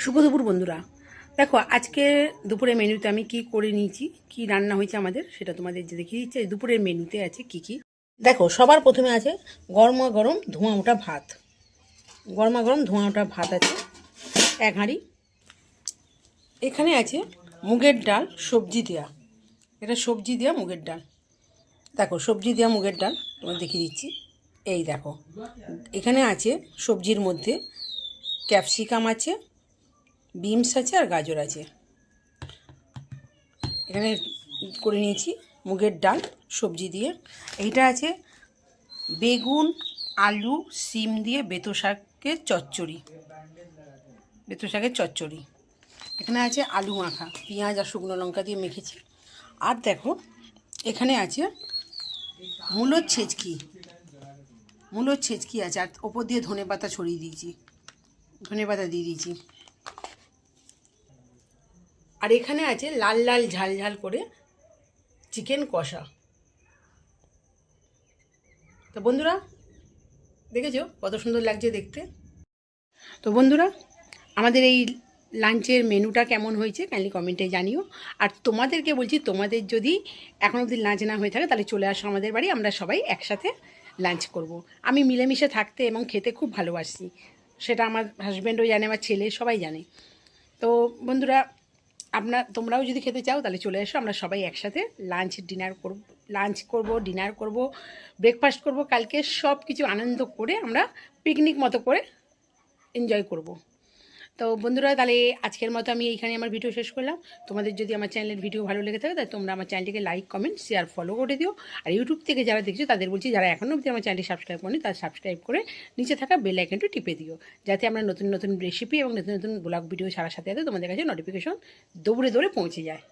শুভ দুপুর বন্ধুরা। দেখো আজকে দুপুরের মেনুতে আমি কি করে নিয়েছি, কি রান্না হয়েছে আমাদের সেটা তোমাদের যে দেখিয়ে দিচ্ছে। দুপুরের মেনুতে আছে কি কি দেখো। সবার প্রথমে আছে গরমা গরম ধোঁয়া ওঠা ভাত। গরমা গরম ধোঁয়া ওঠা ভাত আছে এক হাঁড়ি। এখানে আছে মুগের ডাল সবজি দেওয়া, এটা সবজি দেওয়া মুগের ডাল। দেখো সবজি দেওয়া মুগের ডাল তোমার দেখিয়ে দিচ্ছি। এই দেখো এখানে আছে সবজির মধ্যে ক্যাপসিকাম আছে, বিনস আছে আর গাজর আছে। এখানে করে নিয়েছি মুগের ডাল সবজি দিয়ে। এইটা আছে বেগুন আলু সিম দিয়ে বেতো শাকের চচ্চড়ি, বেতো শাকের চচ্চড়ি। এখানে আছে আলু মাখা, পেঁয়াজ আর শুকনো লঙ্কা দিয়ে মেখেছি। আর দেখো এখানে আছে মূলোর ছেচকি, মূলোর ছেচকি আছে, আর ওপর দিয়ে ধনেপাতা ছড়িয়ে দিয়েছি, ধনেপাতা দিয়ে দিয়েছি। আর এখানে আছে লাল লাল ঝাল ঝাল করে চিকেন কষা। তো বন্ধুরা দেখেছো কত সুন্দর লাগছে দেখতে। তো বন্ধুরা আমাদের এই লাঞ্চের মেনুটা কেমন হয়েছে কাইন্ডলি কমেন্টে জানিও। আর তোমাদেরকে বলছি, তোমাদের যদি এখনও অবধি লাঞ্চ না হয়ে থাকে তাহলে চলে আসো আমাদের বাড়ি, আমরা সবাই একসাথে লাঞ্চ করব। আমি মিলেমিশে থাকতে এবং খেতে খুব ভালোবাসি, সেটা আমার হাজব্যান্ডও জানে, আমার ছেলে সবাই জানে। তো বন্ধুরা তোমরাও যদি খেতে চাও তাহলে চলে এসো, আমরা সবাই একসাথে লাঞ্চ করব, ডিনার করব, ব্রেকফাস্ট করব। কালকে সব কিছু আনন্দ করে আমরা পিকনিক মতো করে এনজয় করব। তো বন্ধুরা তাহলে আজকের মতো আমি এইখানে আমার ভিডিও শেষ করলাম। তোমাদের যদি আমার চ্যানেলের ভিডিও ভালো লেগে থাকে তাহলে তোমরা আমার চ্যানেলটিকে লাইক কমেন্ট শেয়ার ফলো করে দিও। আর ইউটিউব থেকে যারা দেখছো তাদের বলছি, যারা এখনও অবধি আমার চ্যানেলটি সাবস্ক্রাইব করেনি তারা সাবস্ক্রাইব করে নিচে থাকা বেল আইকনটি টিপে দিও, যাতে আমরা নতুন নতুন রেসিপি এবং নতুন নতুন ব্লগ ভিডিও ছাড়ার সাথে সাথে তোমাদের কাছে নোটিফিকেশন দৌড়ে দৌড়ে পৌঁছে যায়।